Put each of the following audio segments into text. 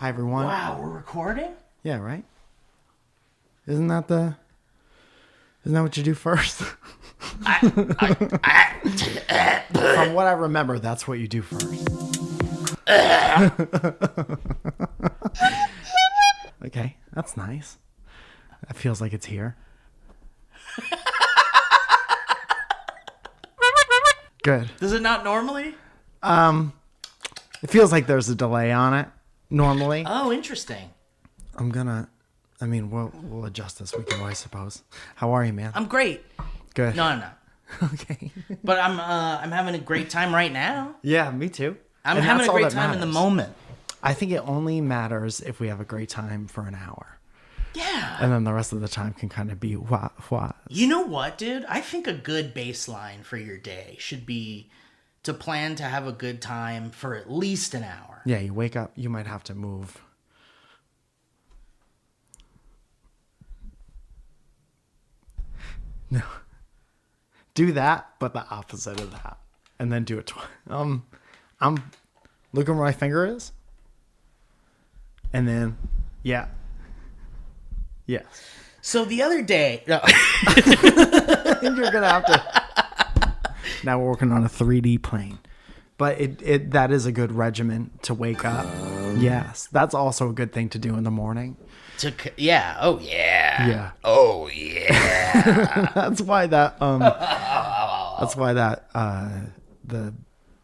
Hi, everyone. Wow, we're recording? Yeah, right? Isn't that what you do first? From what I remember, that's what you do first. Okay, that's nice. That feels like it's here. Good. Does it not normally? It feels like there's a delay on it normally. Oh, interesting. We'll adjust this week, I suppose. How are you, man? I'm great. Good. No, I'm not. Okay. But I'm having a great time right now. Yeah, me too. I'm having a great time in the moment. I think it only matters if we have a great time for an hour. Yeah. And then the rest of the time can kind of be what. You know what, dude? I think a good baseline for your day should be to plan to have a good time for at least an hour. Yeah, you wake up, you might have to move. No. Do that, but the opposite of that. And then do it twice. I'm looking where my finger is. And then, yeah. Yes. So the other day... No. You're going to have to... Now we're working on a 3D plane. But that is a good regimen to wake up. Yes. That's also a good thing to do in the morning. Yeah. Oh, yeah. Yeah. Oh, yeah. That's why the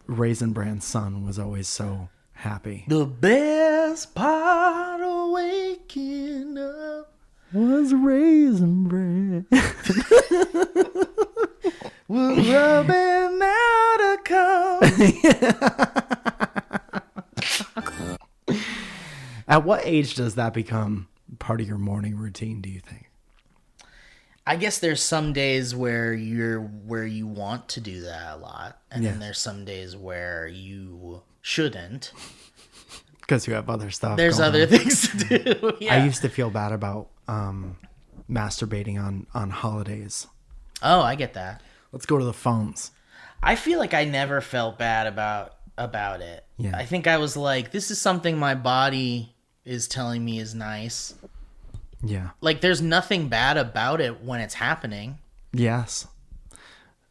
Raisin Bran son was always so happy. The best part of waking up was Raisin Bran. was rubbing out a comb. At what age does that become part of your morning routine, do you think? I guess there's some days where you want to do that a lot, and then there's some days where you shouldn't because you have other stuff. There's other things to do. Yeah. I used to feel bad about masturbating on holidays. Oh, I get that. Let's go to the phones. I feel like I never felt bad about it. Yeah. I think I was like, this is something my body is telling me is nice. Yeah. Like, there's nothing bad about it when it's happening. Yes.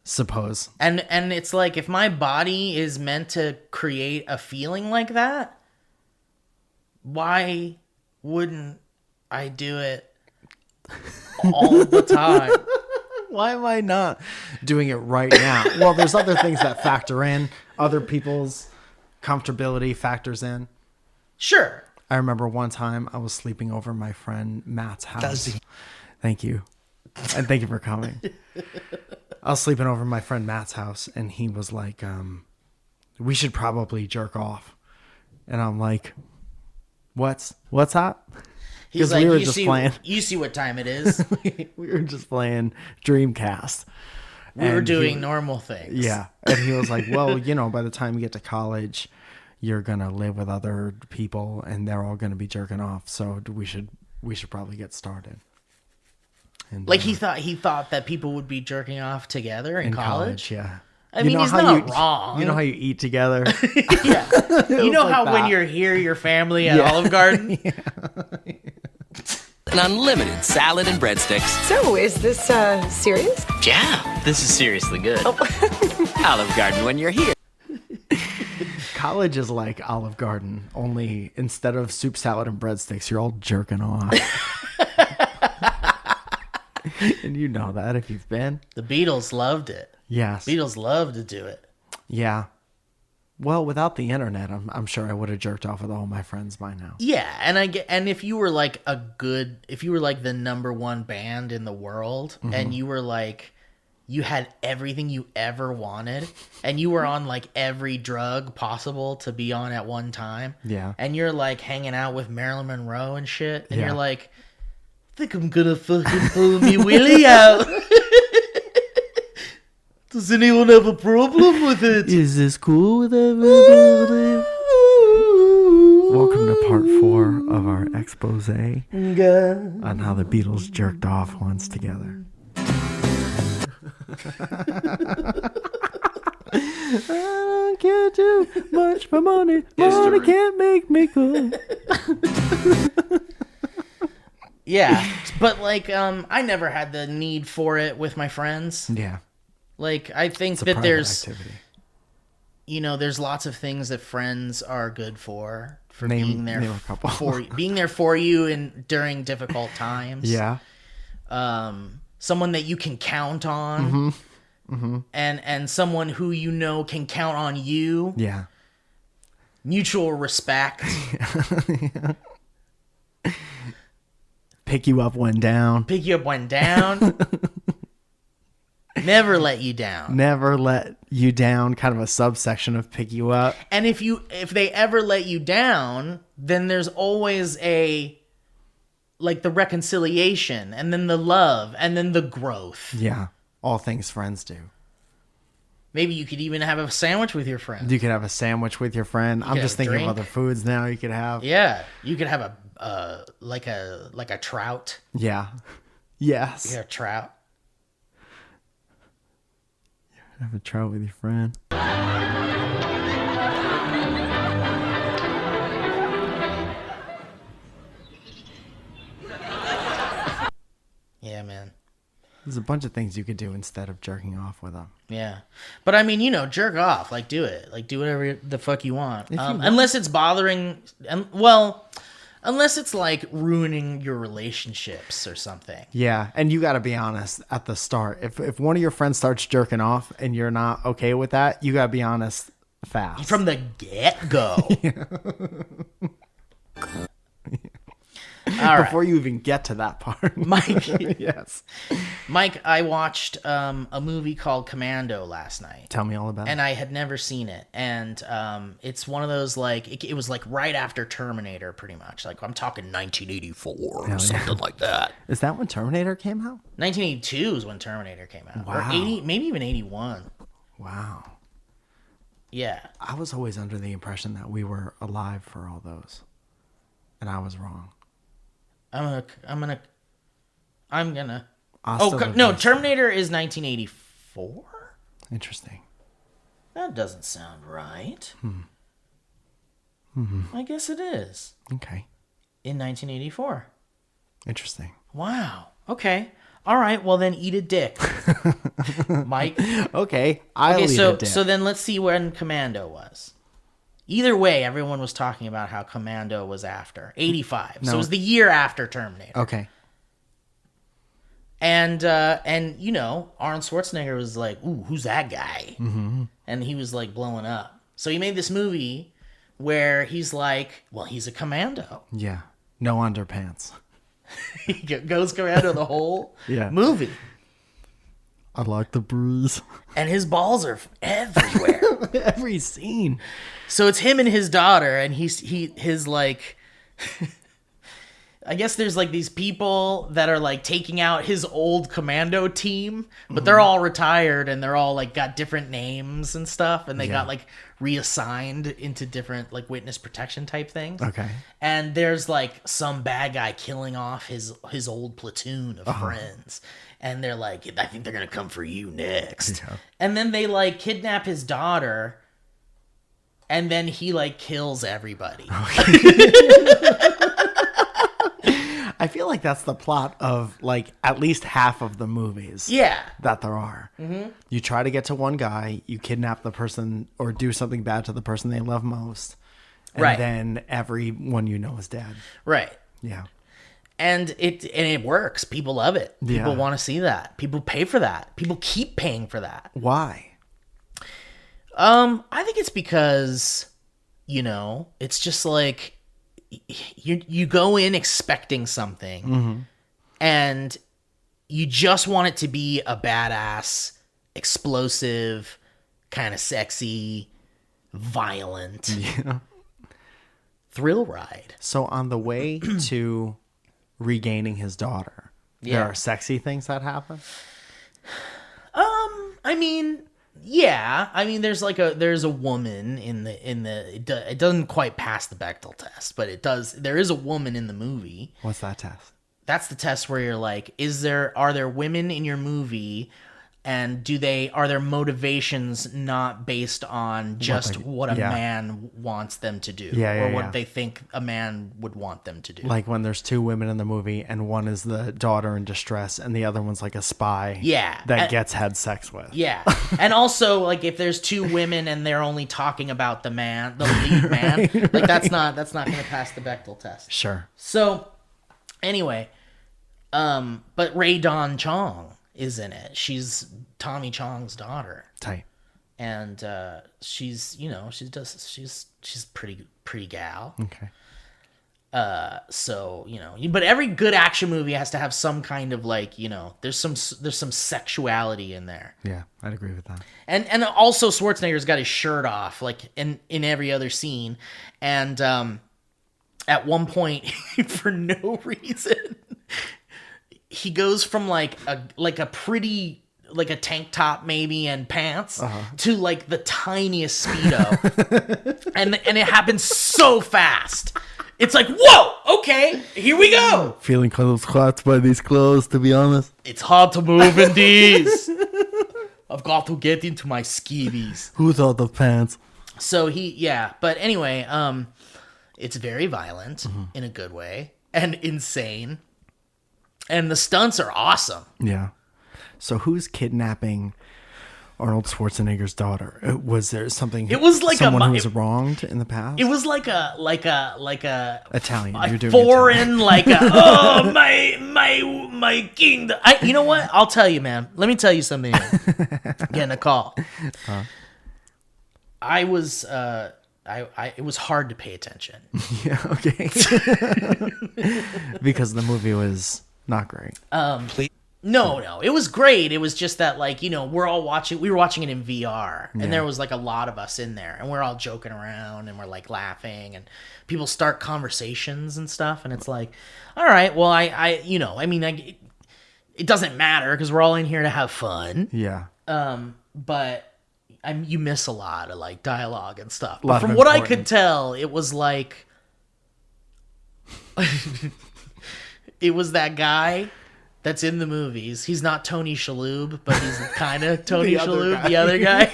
Suppose. And it's like, if my body is meant to create a feeling like that, why wouldn't I do it all the time? Why am I not doing it right now? Well, there's other things that factor in. Other people's comfortability factors in. Sure. I remember one time I was sleeping over my friend Matt's house. Thank you. And thank you for coming. I was sleeping over my friend Matt's house, and he was like, we should probably jerk off. And I'm like, what's up? He's like, we were just playing. You see what time it is. We were just playing Dreamcast. We were doing normal things. Yeah. And he was like, well, by the time you get to college, you're going to live with other people and they're all going to be jerking off. So we should probably get started. And, like he thought that people would be jerking off together in college? Yeah. I mean, he's not wrong. You know how you eat together? Yeah. You know how when you're here, your family at Olive Garden? Yeah. An unlimited salad and breadsticks. So, is this serious? Yeah, this is seriously good. Olive Garden when you're here. College is like Olive Garden, only instead of soup, salad, and breadsticks, you're all jerking off. And you know that if you've been. The Beatles loved it. Yes. Beatles loved to do it. Yeah. Well, without the internet, I'm sure I would have jerked off with all my friends by now. Yeah, and if you were like the number one band in the world, and you were like, you had everything you ever wanted, and you were on like every drug possible to be on at one time. Yeah. And you're like hanging out with Marilyn Monroe and shit, and you're like, I think I'm gonna fucking pull me willy out. Does anyone have a problem with it? Is this cool with everybody? Welcome to part 4 of our expose on how the Beatles jerked off once together. I don't care too much for money. Money can't make me good. Yeah, but like I never had the need for it with my friends. Yeah. Like I think It's a that private there's activity. there's lots of things that friends are good for Name being there a couple. being there for you during difficult times. Yeah. Someone that you can count on. And someone who can count on you. Yeah. Mutual respect. Pick you up when down. Pick you up when down. Never let you down. Never let you down, kind of a subsection of pick you up. And if they ever let you down, then there's always the reconciliation, and then the love, and then the growth. Yeah. All things friends do. Maybe you could even have a sandwich with your friend. You could have a sandwich with your friend. I'm just thinking of other foods now you could have. Yeah. You could have a trout. Yeah. Yes. Yeah, trout. Have a trout with your friend. Yeah, man. There's a bunch of things you could do instead of jerking off with them. Yeah. But I mean, jerk off. Like, do it. Like, do whatever the fuck you want. Want. Unless it's bothering... unless it's, like, ruining your relationships or something. Yeah, and you got to be honest at the start. If one of your friends starts jerking off and you're not okay with that, you got to be honest fast. From the get-go. All right. Before you even get to that part. Mike. Yes. Mike, I watched a movie called Commando last night. Tell me all about it. And I had never seen it. And it's one of those, like, it was like right after Terminator, pretty much. Like, I'm talking 1984 or something like that. Is that when Terminator came out? 1982 is when Terminator came out. Wow. Or 80, maybe even 81. Wow. Yeah. I was always under the impression that we were alive for all those. And I was wrong. I'm gonna. No, Terminator is 1984. Interesting. That doesn't sound right. I guess it is. Okay. In 1984. Interesting. Wow. Okay. All right. Well, then eat a dick, Mike. Okay. I'll eat a dick. So then let's see when Commando was. Either way, everyone was talking about how Commando was after 85. So it was the year after Terminator. Okay. And Arnold Schwarzenegger was like, "Ooh, who's that guy?" Mm-hmm. And he was like blowing up. So he made this movie where he's like, well, he's a commando. Yeah. No underpants. He goes commando the whole movie. I like the bruise. And his balls are everywhere. Every scene. So it's him and his daughter, and his like... I guess there's like these people that are like taking out his old commando team, but they're all retired and they're all like got different names and stuff, and they got like reassigned into different like witness protection type things. Okay. And there's like some bad guy killing off his old platoon of friends. And they're like, I think they're going to come for you next. Yeah. And then they like kidnap his daughter, and then he like kills everybody. Okay. I feel like that's the plot of like at least half of the movies. Yeah. That there are. Mm-hmm. You try to get to one guy, you kidnap the person or do something bad to the person they love most. And then everyone you know is dead. Right. Yeah. And it works. People love it. People want to see that. People pay for that. People keep paying for that. Why? I think it's because, it's just like you go in expecting something, and you just want it to be a badass, explosive, kind of sexy, violent thrill ride. So on the way to regaining his daughter, there are sexy things that happen? There's a woman in the it doesn't quite pass the Bechdel test, but there is a woman in the movie. What's that test? That's the test where you're like, are there women in your movie And are their motivations not based on just what a man wants them to do, or what they think a man would want them to do? Like when there's two women in the movie, and one is the daughter in distress, and the other one's like a spy. That gets had sex with. Yeah, and also like if there's two women and they're only talking about the lead man, like that's not going to pass the Bechdel test. Sure. So, anyway, but Ray Dawn Chong is in it. She's Tommy Chong's daughter. Tight. And she's pretty gal. Okay. So, but every good action movie has to have some kind of like, there's some sexuality in there. Yeah, I'd agree with that. And also Schwarzenegger's got his shirt off like in every other scene. And at one point for no reason he goes from like a pretty like a tank top maybe and pants to like the tiniest Speedo. and it happens so fast. It's like, whoa, okay, here we go. Feeling kind of hot by these clothes, to be honest. It's hard to move in these. I've got to get into my skivvies. Who thought of pants? So but anyway, it's very violent in a good way and insane. And the stunts are awesome. Yeah. So who's kidnapping Arnold Schwarzenegger's daughter? Was there something? It was like someone who was wronged in the past. It was like a Italian. A You're doing foreign, Italian. like my kingdom. You know what? I'll tell you, man. Let me tell you something. Getting a call. I was. It was hard to pay attention. Yeah. Okay. Because the movie was not great. No, it was great. It was just that, like, we were watching it in VR, and there was like a lot of us in there, and we're all joking around, and we're like laughing, and people start conversations and stuff, and it's like, all right, well, it doesn't matter because we're all in here to have fun. Yeah. But you miss a lot of like dialogue and stuff. But from what I could tell, it was like, it was that guy that's in the movies. He's not Tony Shalhoub, but he's kind of Tony Shalhoub, the other guy.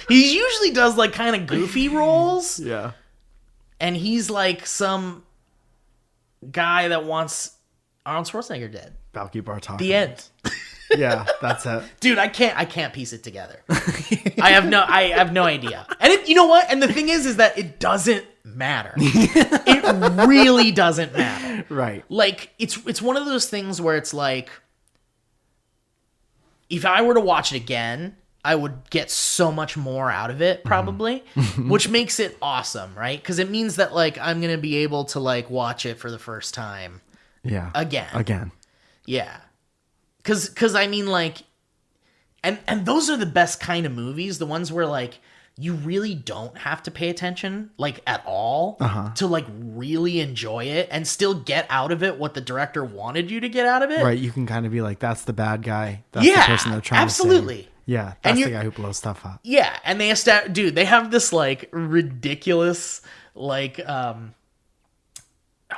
He usually does like kind of goofy roles. Yeah. And he's like some guy that wants Arnold Schwarzenegger dead. Balky Bartok. The end. Yeah, that's it. Dude, I can't piece it together. I have no idea. And you know what? And the thing is that it doesn't matter. It really doesn't matter. Right. Like it's one of those things where it's like, if I were to watch it again, I would get so much more out of it probably, which makes it awesome, right? Because it means that like I'm gonna be able to like watch it for the first time. Yeah. Again. Yeah. Cause I mean like, and those are the best kind of movies, the ones where like you really don't have to pay attention like at all to like really enjoy it and still get out of it what the director wanted you to get out of it. Right. You can kind of be like, that's the bad guy. That's the person they're trying absolutely. to save. Yeah. That's the guy who blows stuff up. Yeah. And they have this like ridiculous, like, I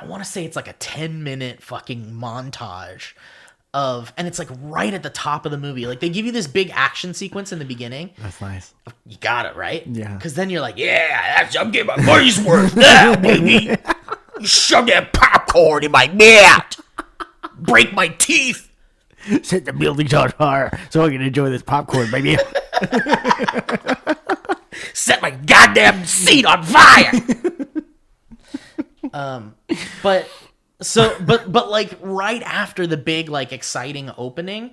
want to say it's like a 10-minute fucking montage and it's like right at the top of the movie. Like they give you this big action sequence in the beginning. That's nice. You got it, right? Yeah. Because then you're like, yeah, I'm getting my money's worth now, baby. You shove that popcorn in my mouth. Break my teeth. Set the buildings on fire so I can enjoy this popcorn, baby. Set my goddamn seat on fire. But like right after the big like exciting opening,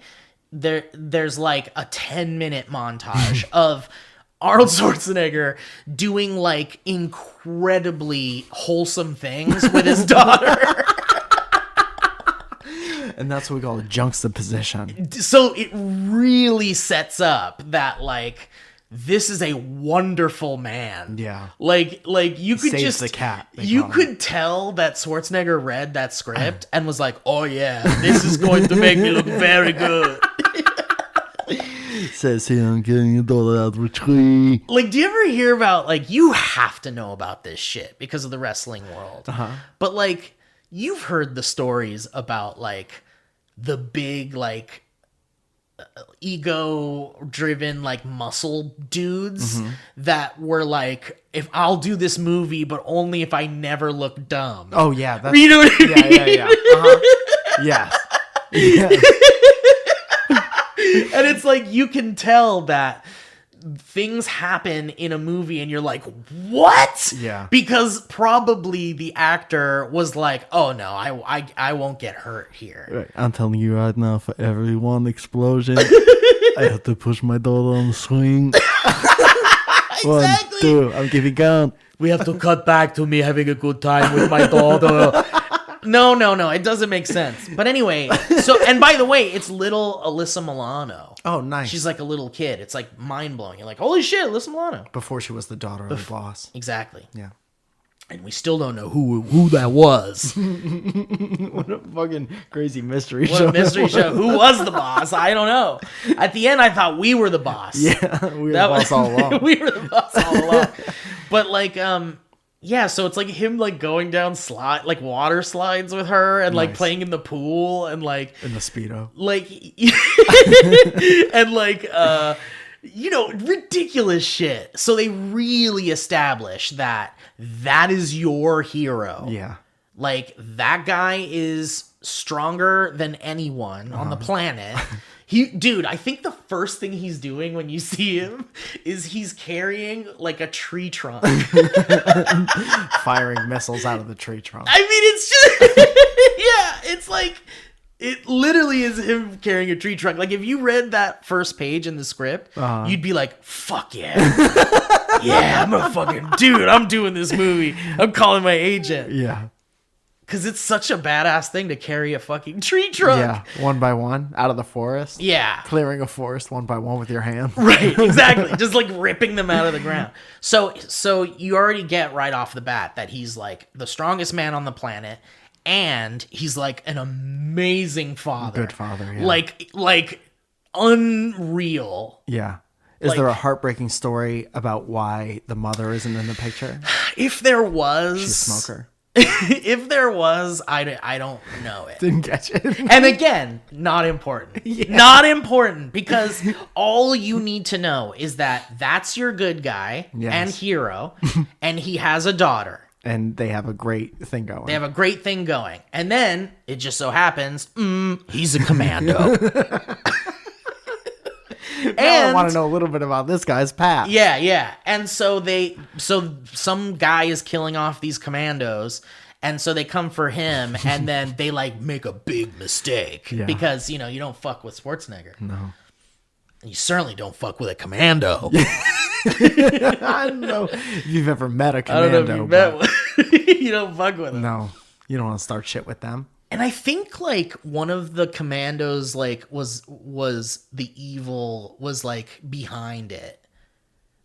there's like a 10-minute montage of Arnold Schwarzenegger doing like incredibly wholesome things with his daughter. And that's what we call a juxtaposition. So it really sets up that like this is a wonderful man. Yeah. Like you could Saves just the cat. You could tell that Schwarzenegger read that script and was like, "Oh yeah, this is going to make me look very good." Says here, I'm getting your daughter out of a tree. Like, do you ever hear about like you have to know about this shit because of the wrestling world? But like you've heard the stories about like the big like ego-driven like muscle dudes that were like, if I'll do this movie, but only if I never look dumb. Oh yeah, that's, you know what I mean? yeah. Yes. Yes. And it's like, you can tell that things happen in a movie and you're like, what? Yeah. Because probably the actor was like, oh no, I won't get hurt here. Right. I'm telling you right now, for every one explosion, I have to push my daughter on the swing. Exactly. 1, 2, I'm giving count. We have to cut back to me having a good time with my daughter. No, it doesn't make sense. But anyway, and by the way, it's little Alyssa Milano. Oh, nice. She's like a little kid. It's like mind-blowing. You're like, holy shit, Alyssa Milano. Before she was the daughter of the boss. Exactly. Yeah. And we still don't know who that was. What a fucking crazy mystery show. What a mystery show. Who was the boss? I don't know. At the end, I thought we were the boss. Yeah, we were the boss all along. We were the boss all along. But like, yeah, so it's like him like going down water slides with her and like Nice. playing in the pool and like In the Speedo. like and like ridiculous shit. So they really establish that is your hero. Yeah. Like, that guy is stronger than anyone on the planet. Dude, I think the first thing he's doing when you see him is he's carrying like a tree trunk. Firing missiles out of the tree trunk. I mean, it's just, yeah, it's like, it literally is him carrying a tree trunk. Like, if you read that first page in the script, you'd be like, fuck yeah. Yeah, I'm doing this movie. I'm calling my agent. Yeah. Because it's such a badass thing to carry a fucking tree trunk. Yeah. One by one out of the forest. Yeah. Clearing a forest one by one with your hand. Right, exactly. Just like ripping them out of the ground. So you already get right off the bat that he's like the strongest man on the planet, and he's like an amazing father. Good father, yeah. Like unreal. Yeah. Is Like- there a heartbreaking story about why the mother isn't in the picture? If there was, She's a smoker. if there was, I don't know it. Didn't catch it. And again, not important. Not important, because all you need to know is that that's your good guy Yes. and hero, and he has a daughter. And they have a great thing going. They have a great thing going. And then it just so happens, he's a commando. Now I want to know a little bit about this guy's past. Yeah. And so some guy is killing off these commandos, and so they come for him, and then they like make a big mistake because you don't fuck with Schwarzenegger. No. And you certainly don't fuck with a commando. I don't know if you've ever met a commando. I don't know if you met one. You don't fuck with him. No. You don't want to start shit with them. And I think like one of the commandos like was the evil, was like behind it.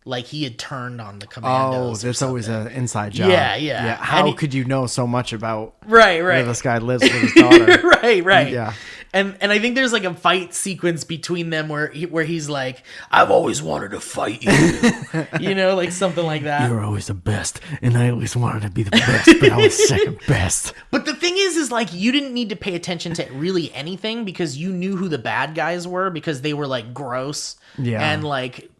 Like he had turned on the commandos. Oh, there's always an inside job. Yeah. How And could you know so much about right. where this guy lives with his daughter? right. Yeah. And I think there's like a fight sequence between them where he's like, I've always wanted to fight you. Like something like that. You were always the best, and I always wanted to be the best, but I was second best. But the thing is like you didn't need to pay attention to really anything because you knew who the bad guys were because they were like gross and like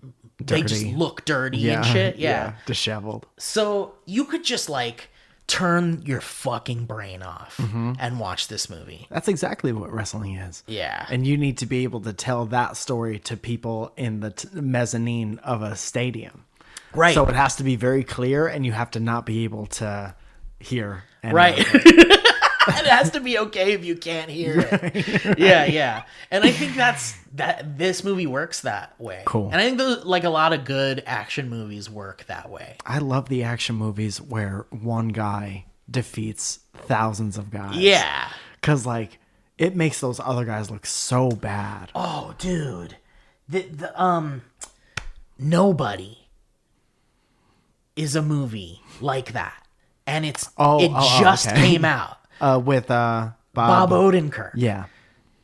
Dirty. they just look dirty and shit. Yeah. Disheveled. So you could just like turn your fucking brain off and watch this movie. That's exactly what wrestling is. Yeah. And you need to be able to tell that story to people in the mezzanine of a stadium. Right. So it has to be very clear, and you have to not be able to hear. Right. It has to be okay if you can't hear it. Yeah. And I think that this movie works that way. Cool. And I think like a lot of good action movies work that way. I love the action movies where one guy defeats thousands of guys. Yeah. Because, like, it makes those other guys look so bad. Oh, dude. Nobody is a movie like that. And it just came out. With Bob Odenkirk. Yeah.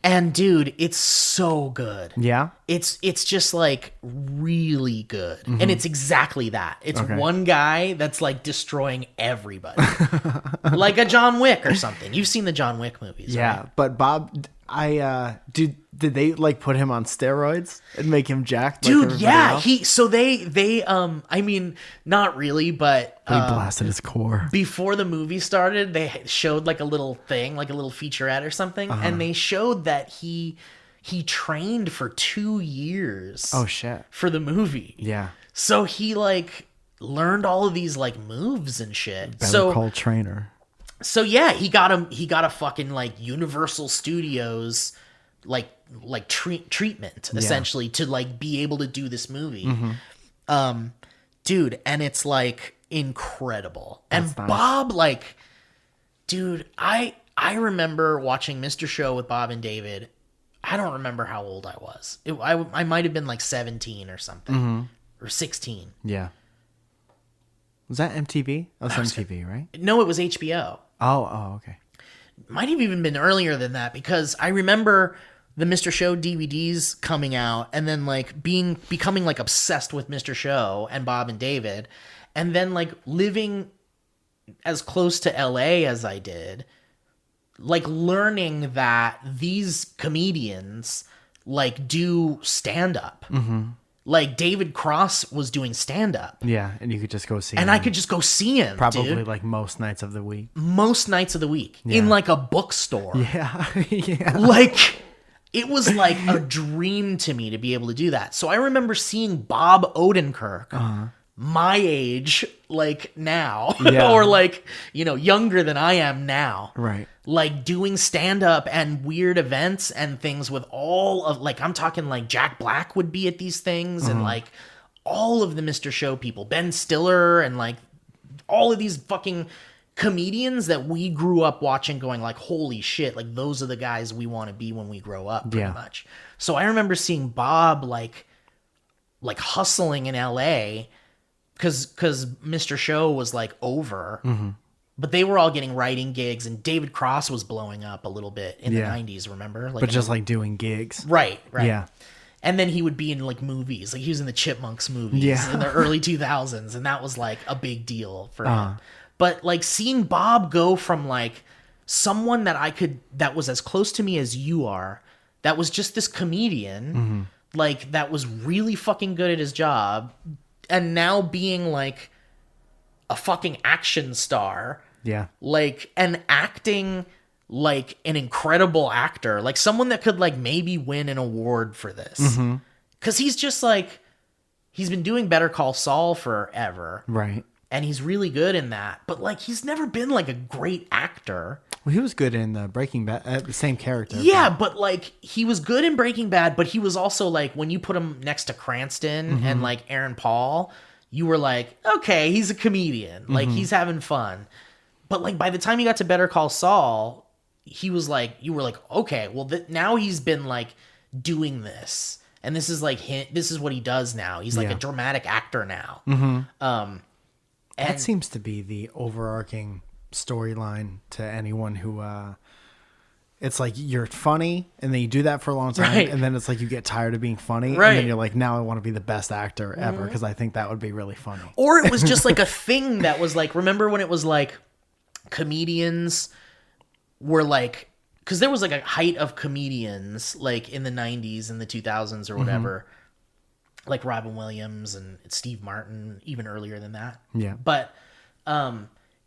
And dude, it's so good. Yeah? It's just like really good. And it's exactly that. It's one guy that's like destroying everybody. Like a John Wick or something. You've seen the John Wick movies, Yeah. right? But Bob Did they like put him on steroids and make him jacked? Dude, like yeah. else? They I mean, not really, but He blasted his core. before the movie started, they showed like a little thing, like a little featurette or something, and they showed that he trained for 2 years. Oh shit. For the movie. Yeah. So he like learned all of these like moves and shit. Better Call Trainer. So yeah, he got a fucking like Universal Studios like treatment essentially to like be able to do this movie. Dude, and it's like incredible. That's and nice. Bob, like, dude, I remember watching Mr. Show with Bob and David. I don't remember how old I was. I might have been like 17 or something, or 16. Yeah. Was that MTV? Oh, it's MTV, right? No, it was HBO. Oh, okay. Might have even been earlier than that, because I remember the Mr. Show DVDs coming out and then like becoming like obsessed with Mr. Show and Bob and David, and then like living as close to LA as I did, like learning that these comedians like do stand up. Like David Cross was doing stand up. Yeah, and you could just go see him. And I could just go see him, probably dude. like most nights of the week. Most nights of the week in like a bookstore. Yeah. Yeah. Like, it was like a dream to me to be able to do that. So I remember seeing Bob Odenkirk, my age, like now, Yeah. or like, you know, younger than I am now. Right. Like doing stand-up and weird events and things with all of, like, I'm talking like Jack Black would be at these things and like all of the Mr. Show people, Ben Stiller, and like all of these fucking comedians that we grew up watching going like, holy shit, like those are the guys we want to be when we grow up, pretty much. So I remember seeing Bob like hustling in LA because Mr. Show was like over. But they were all getting writing gigs, and David Cross was blowing up a little bit in the 90s, remember? Like, but just like doing gigs. Right. Yeah. And then he would be in like movies. Like he was in the Chipmunks movies in the early 2000s, and that was like a big deal for him. But like seeing Bob go from like someone that was as close to me as you are, that was just this comedian, like that was really fucking good at his job, and now being like a fucking action star. Yeah. Like, and acting like an incredible actor, like someone that could like maybe win an award for this. Cause he's just like, he's been doing Better Call Saul forever. Right. And he's really good in that. But like, he's never been like a great actor. Well, he was good in the Breaking Bad, the same character. Yeah, but like, he was good in Breaking Bad, but he was also like, when you put him next to Cranston and like Aaron Paul, you were like, okay, he's a comedian. Like, he's having fun. But like, by the time you got to Better Call Saul, he was like, you were like, okay, well, now he's been like doing this. And this is like, this is what he does now. He's like a dramatic actor now. And that seems to be the overarching storyline to anyone who, it's like you're funny, and then you do that for a long time, and then it's like you get tired of being funny, and then you're like, now I want to be the best actor ever, because I think that would be really funny. Or it was just like a thing that was like, remember when it was like comedians were like, because there was like a height of comedians like in the 90s and the 2000s or whatever, like Robin Williams and Steve Martin, even earlier than that. Yeah. But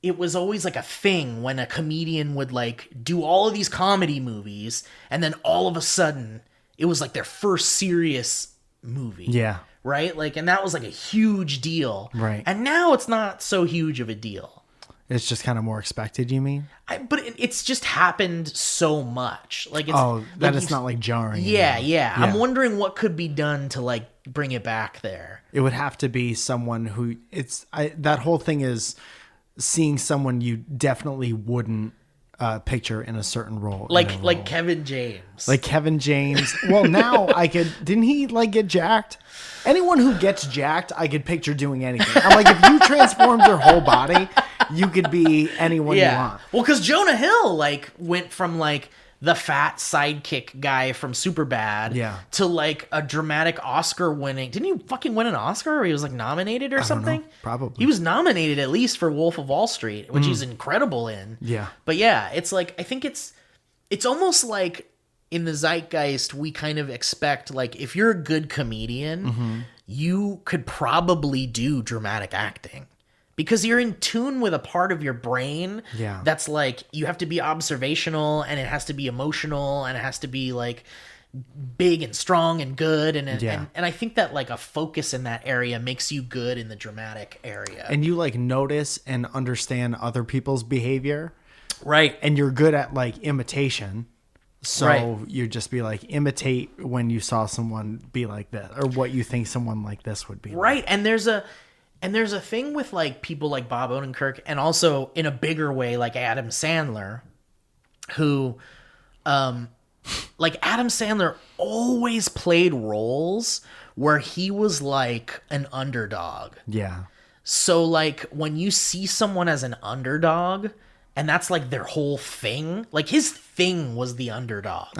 it was always like a thing when a comedian would like do all of these comedy movies, and then all of a sudden it was like their first serious movie. Yeah. Right? Like, and that was like a huge deal. Right. And now it's not so huge of a deal. It's just kind of more expected, you mean? But it's just happened so much. Like, it's, that it's not like jarring. Yeah. I'm wondering what could be done to like bring it back there. It would have to be someone who that whole thing is seeing someone you definitely wouldn't picture in a certain role. Like Kevin James. Like Kevin James. Well, now didn't he like get jacked? Anyone who gets jacked, I could picture doing anything. I'm like, if you transformed your whole body, you could be anyone you want. Well, because Jonah Hill like went from like the fat sidekick guy from Superbad to like a dramatic Oscar winning. Didn't he fucking win an Oscar, or he was like nominated or something? Probably. He was nominated at least for Wolf of Wall Street, which he's incredible in. Yeah. But yeah, it's like, I think it's almost like in the zeitgeist, we kind of expect, like, if you're a good comedian, you could probably do dramatic acting. Because you're in tune with a part of your brain that's like, you have to be observational, and it has to be emotional, and it has to be like big and strong and good. And I think that like a focus in that area makes you good in the dramatic area. And you like notice and understand other people's behavior. Right. And you're good at like imitation. So you just be like, imitate when you saw someone be like this, or what you think someone like this would be. Right. Like. And there's a thing with like people like Bob Odenkirk, and also in a bigger way, like Adam Sandler, who, like Adam Sandler always played roles where he was like an underdog. Yeah. So like when you see someone as an underdog, and that's like their whole thing, like his thing was the underdog.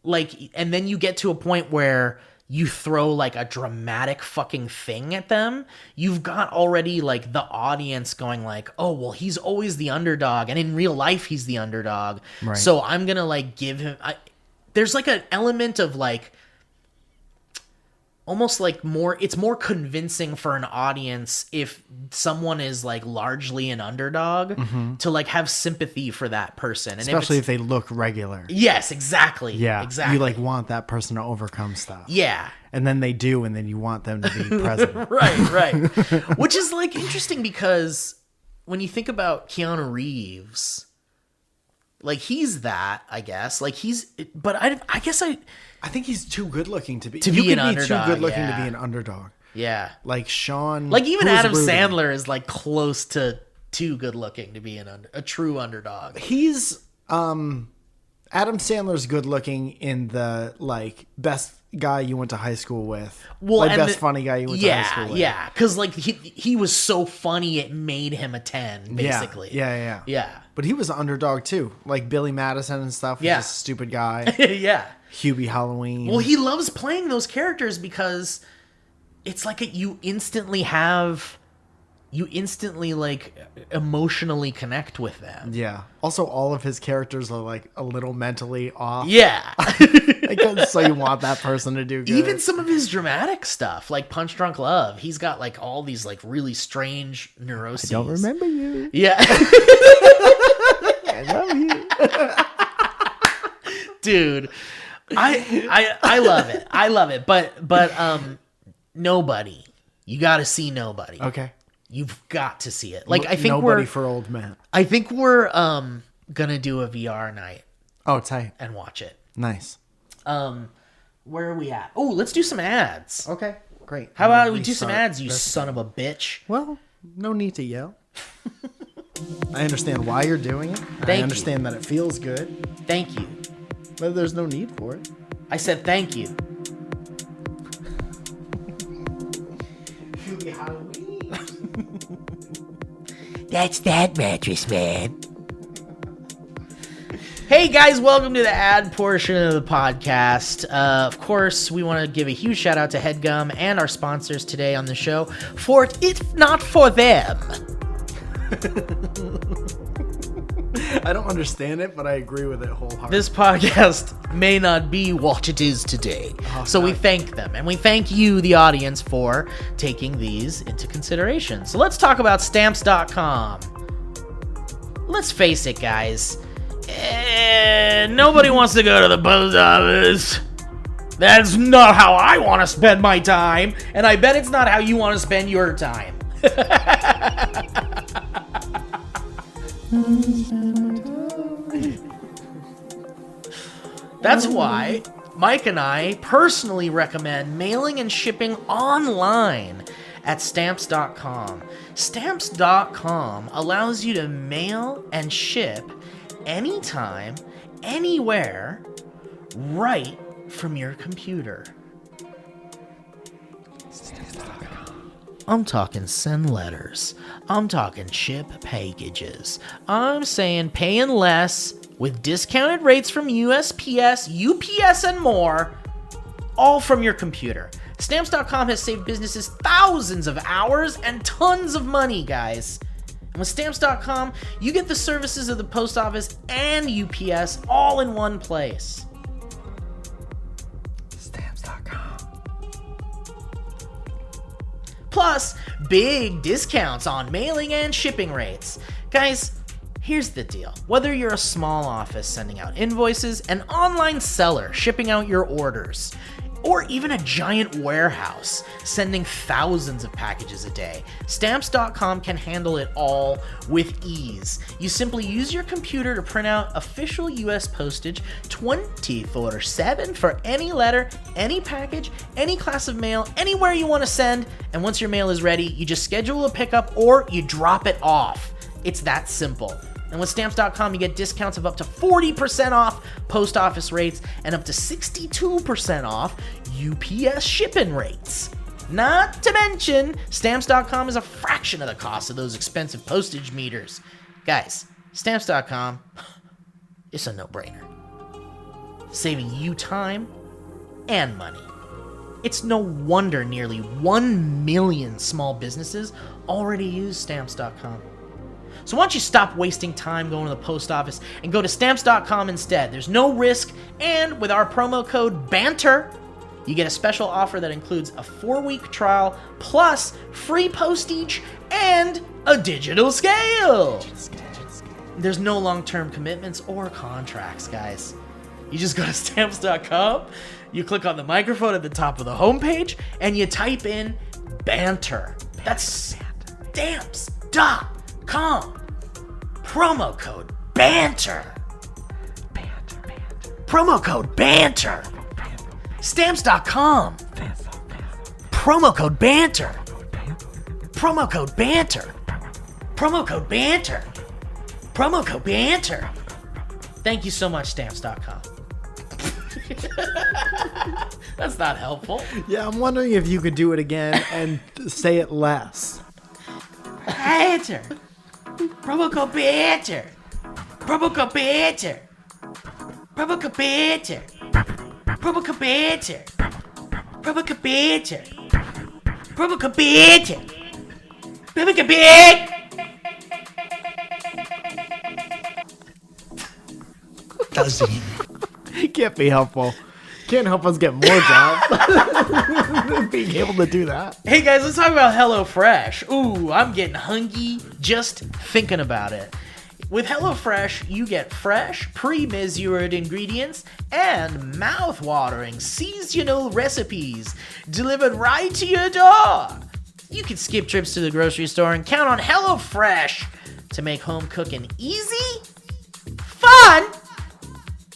Like, and then you get to a point where you throw like a dramatic fucking thing at them, you've got already like the audience going like, oh, well, he's always the underdog, and in real life he's the underdog. Right. So I'm gonna like give him, there's like an element of like, almost like it's more convincing for an audience if someone is like largely an underdog to like have sympathy for that person. And especially if they look regular. Yes, exactly. Yeah. Exactly. You like want that person to overcome stuff. Yeah. And then they do, and then you want them to be present. Right. Which is like interesting because when you think about Keanu Reeves, like he's that, I guess. Like but I guess I think he's too good looking to be an underdog. Too good looking to be an underdog. Yeah. Like Sean. Like even Adam Sandler is like close to too good looking to be a true underdog. He's Adam Sandler's good looking in the like best guy you went to high school with. Well, like best funny guy you went to high school with. Yeah, because like he was so funny it made him a 10, basically. Yeah. But he was an underdog too. Like Billy Madison and stuff. Yeah. Just a stupid guy. Yeah. Hubie Halloween. Well, he loves playing those characters because it's like you instantly like emotionally connect with them. Yeah. Also, all of his characters are like a little mentally off. Yeah. So you want that person to do good. Even some of his dramatic stuff, like Punch Drunk Love, he's got like all these like really strange neuroses. I don't remember you. Yeah. I love you. Dude. I love it. I love it. But Nobody. You got to see Nobody. Okay. You've got to see it. Like I think Nobody for old men. I think we're gonna do a VR night. Oh, tight. And watch it. Nice. Where are we at? Oh, let's do some ads. Okay. Great. How about we do some ads, you son of a bitch? Well, no need to yell. I understand why you're doing it. I understand that it feels good. Thank you. But there's no need for it. I said thank you. That's that, Mattress Man. Hey guys, welcome to the ad portion of the podcast. Of course, we want to give a huge shout out to HeadGum and our sponsors today on the show. For if not for them. I don't understand it, but I agree with it wholeheartedly. This podcast may not be what it is today. So we thank them, and we thank you, the audience, for taking these into consideration. So let's talk about Stamps.com. Let's face it, guys. Nobody wants to go to the post office. That's not how I want to spend my time, and I bet it's not how you want to spend your time. That's why Mike and I personally recommend mailing and shipping online at Stamps.com. Stamps.com allows you to mail and ship anytime, anywhere, right from your computer. I'm talking send letters. I'm talking ship packages. I'm saying paying less with discounted rates from USPS, UPS, and more, all from your computer. Stamps.com has saved businesses thousands of hours and tons of money, guys. And with Stamps.com, you get the services of the post office and UPS all in one place. Stamps.com. Plus, big discounts on mailing and shipping rates. Guys, here's the deal. Whether you're a small office sending out invoices, an online seller shipping out your orders, or even a giant warehouse sending thousands of packages a day, Stamps.com can handle it all with ease. You simply use your computer to print out official US postage 24/7 for any letter, any package, any class of mail, anywhere you want to send, and once your mail is ready, you just schedule a pickup or you drop it off. It's that simple. And with Stamps.com, you get discounts of up to 40% off post office rates and up to 62% off UPS shipping rates. Not to mention, Stamps.com is a fraction of the cost of those expensive postage meters. Guys, Stamps.com, it's a no-brainer. Saving you time and money. It's no wonder nearly 1 million small businesses already use Stamps.com. So why don't you stop wasting time going to the post office and go to Stamps.com instead. There's no risk, and with our promo code BANTER, you get a special offer that includes a 4-week trial, plus free postage and a digital scale. There's no long-term commitments or contracts, guys. You just go to Stamps.com, you click on the microphone at the top of the homepage, and you type in BANTER. That's Stamps.com. Promo code BANTER. Promo code BANTER. Stamps.com. Promo code BANTER. Promo code BANTER. Promo code BANTER. Promo code BANTER. Thank you so much, Stamps.com. That's not helpful. Yeah, I'm wondering if you could do it again and say it less. BANTER. Promo code BANTER. Promo code BANTER. Promo code BANTER. Promo code BANTER. Promo code BANTER. Promo code BANTER. Promo code BANTER. It can't be helpful. Can't help us get more jobs. Being able to do that. Hey guys, let's talk about HelloFresh. Ooh, I'm getting hungry just thinking about it. With HelloFresh, you get fresh, pre-measured ingredients and mouth-watering seasonal recipes delivered right to your door. You can skip trips to the grocery store and count on HelloFresh to make home cooking easy, fun,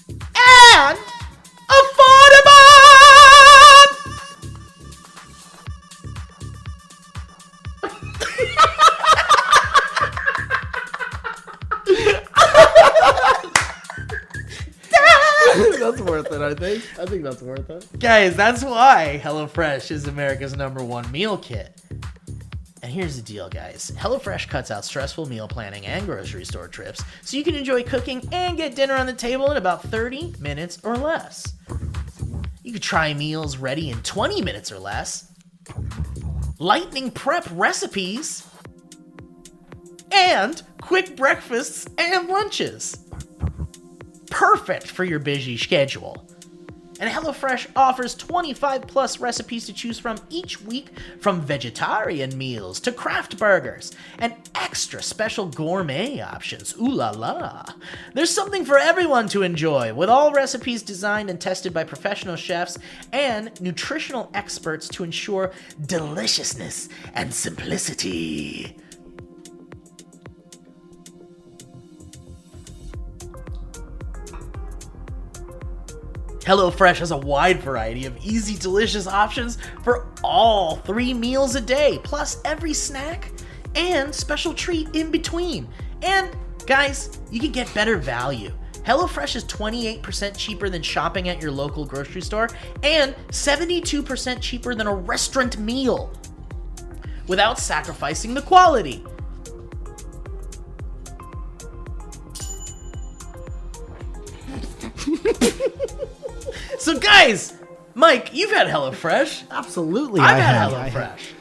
and affordable! That's worth it, I think. I think that's worth it. Guys, that's why HelloFresh is America's #1 meal kit. And here's the deal, guys. HelloFresh cuts out stressful meal planning and grocery store trips, so you can enjoy cooking and get dinner on the table in about 30 minutes or less. You could try meals ready in 20 minutes or less, lightning prep recipes, and quick breakfasts and lunches. Perfect for your busy schedule. And HelloFresh offers 25 plus recipes to choose from each week, from vegetarian meals to craft burgers and extra special gourmet options. Ooh la la. There's something for everyone to enjoy, with all recipes designed and tested by professional chefs and nutritional experts to ensure deliciousness and simplicity. HelloFresh has a wide variety of easy, delicious options for all 3 meals a day, plus every snack and special treat in between. And guys, you can get better value. HelloFresh is 28% cheaper than shopping at your local grocery store and 72% cheaper than a restaurant meal without sacrificing the quality. So guys, Mike, you've had HelloFresh. Absolutely. I've had HelloFresh.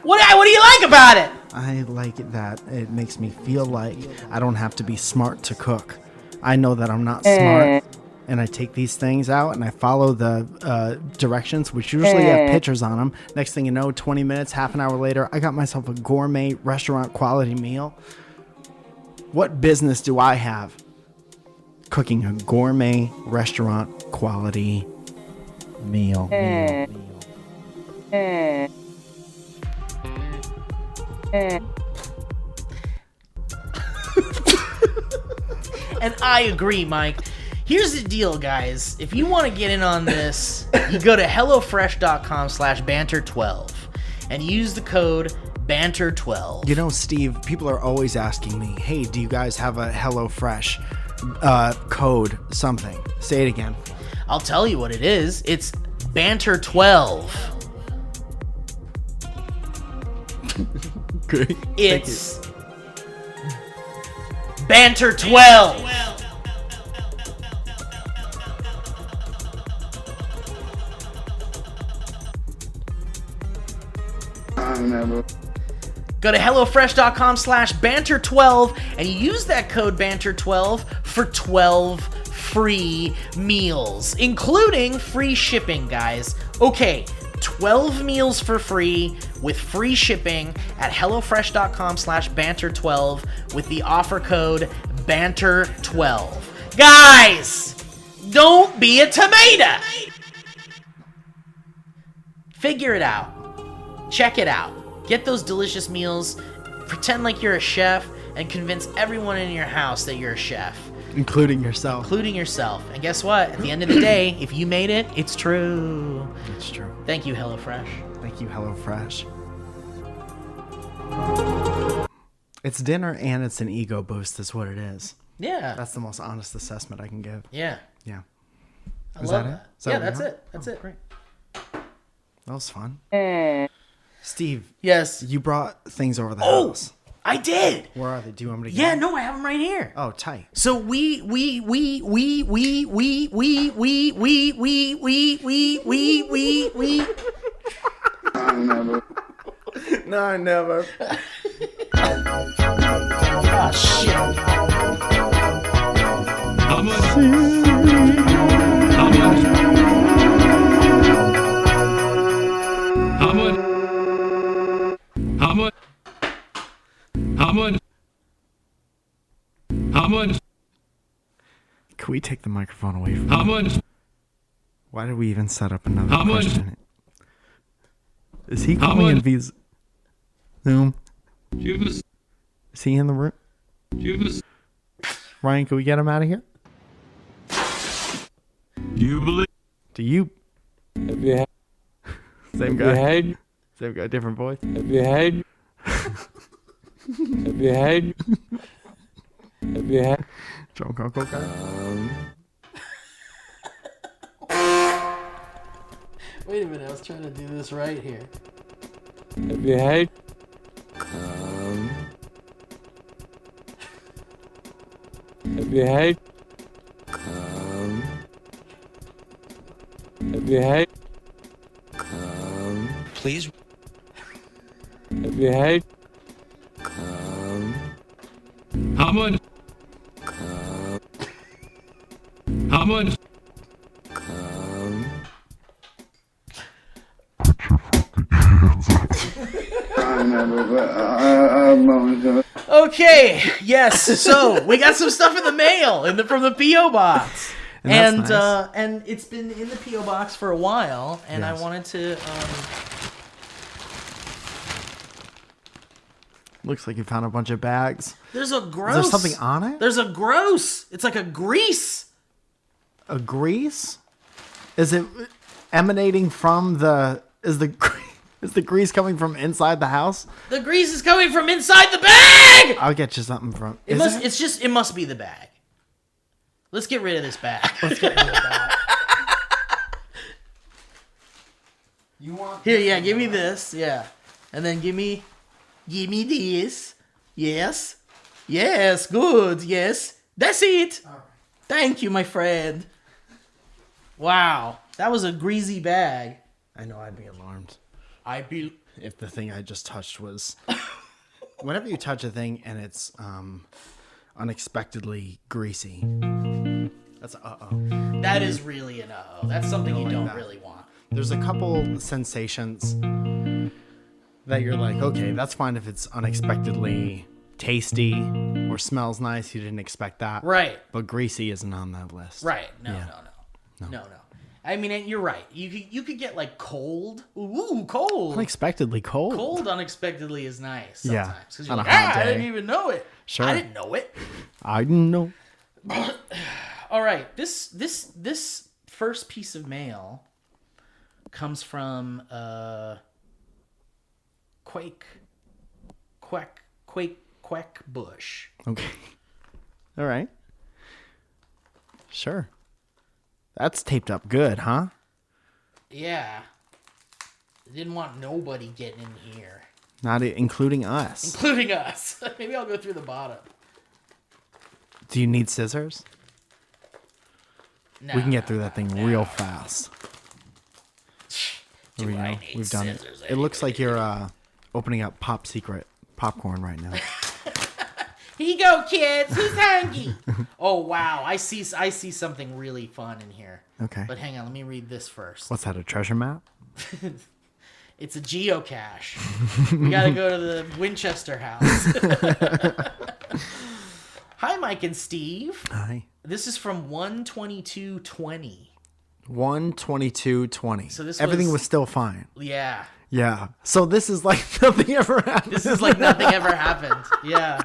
What do you like about it? I like that it makes me feel like I don't have to be smart to cook. I know that I'm not smart, and I take these things out and I follow the directions, which usually have pictures on them. Next thing you know, 20 minutes, half an hour later, I got myself a gourmet restaurant quality meal. What business do I have cooking a gourmet restaurant quality meal? And I agree, Mike. Here's the deal, guys. If you want to get in on this, you go to hellofresh.com/banter12 and use the code banter12. You know, Steve, people are always asking me, hey, do you guys have a HelloFresh code something? Say it again. I'll tell you what it is. It's banter12. Great. It's banter12. Go to hellofresh.com/banter12 and you use that code banter12 for 12 free meals, including free shipping, guys. Okay, 12 meals for free with free shipping at hellofresh.com/banter12 with the offer code banter12. Guys, don't be a tomato. Figure it out. Check it out. Get those delicious meals, pretend like you're a chef, and convince everyone in your house that you're a chef. Including yourself. Including yourself. And guess what? At the end of the day, if you made it, it's true. It's true. Thank you, HelloFresh. Thank you, HelloFresh. It's dinner and it's an ego boost is what it is. Yeah. That's the most honest assessment I can give. Yeah. Yeah. I love that. Yeah, that's it. That's it. Great. That was fun. Steve. Yes. You brought things over the house. I did. Where are they? Do you want me to Yeah, get them? no, I have them right here. Oh, tight. So we No, I never. Oh, shit. How much? Can we take the microphone away from How him? much? Why did we even set up another How much? question? Is he How coming in much? via Zoom? Judas. Is he in the room? Judas. Ryan, can we get him out of here? You believe? Do you? Have you had? Same Have you guy. had? Same guy, different voice. Have you had? Have you had? Have you had? Drunk Uncle guy. Wait a minute, I was trying to do this right here. Have you had? Have you had? Have you had? Please. Have you had? How much? How much? Okay, yes. So we got some stuff in the mail from the PO box, And that's nice. and it's been in the PO box for a while, and Yes. I wanted to. Looks like you found a bunch of bags. There's a gross. Is there something on it? There's a gross. It's like a grease. A grease? Is it emanating from the? Is the grease coming from inside the house? The grease is coming from inside the bag. I'll get you something from. It must. It's just. It must be the bag. Let's get rid of this bag. Let's get rid of that. You want? Here, yeah. Give me this. Yeah, and then give me this. Yes. Yes. Good. Yes. That's it. All right. Thank you, my friend. Wow, that was a greasy bag. I know I'd be alarmed I be. if the thing I just touched was Whenever you touch a thing and it's unexpectedly greasy, that's uh-oh. That is really an uh-oh. That's something you don't that. really want. There's a couple sensations that you're like, okay, that's fine if it's unexpectedly tasty or smells nice. You didn't expect that. Right. But greasy isn't on that list. Right. No. Yeah. No. I mean, and you're right. You could get like cold. Ooh, cold. Unexpectedly cold. Cold unexpectedly is nice Yeah. sometimes. Because you're On a like, hot I day. didn't even know it. Sure. I didn't know it. I didn't know. All right. This first piece of mail comes from Quake Bush. Okay. All right. Sure. That's taped up good, huh? Yeah. Didn't want nobody getting in here. Not including us. Including us. Maybe I'll go through the bottom. Do you need scissors? No, We can get through that thing real fast. Do There we I go. need We've done it. scissors It looks like you're opening up Pop Secret popcorn right now. Here you go, kids. Who's hungry? Oh, wow. I see something really fun in here. Okay. But hang on. Let me read this first. What's that, a treasure map? It's a geocache. We got to go to the Winchester house. Hi, Mike and Steve. Hi. This is from 12220. 12220. So this Everything was- was still fine. Yeah. Yeah. So this is like nothing ever happened. This is like nothing ever happened. Yeah.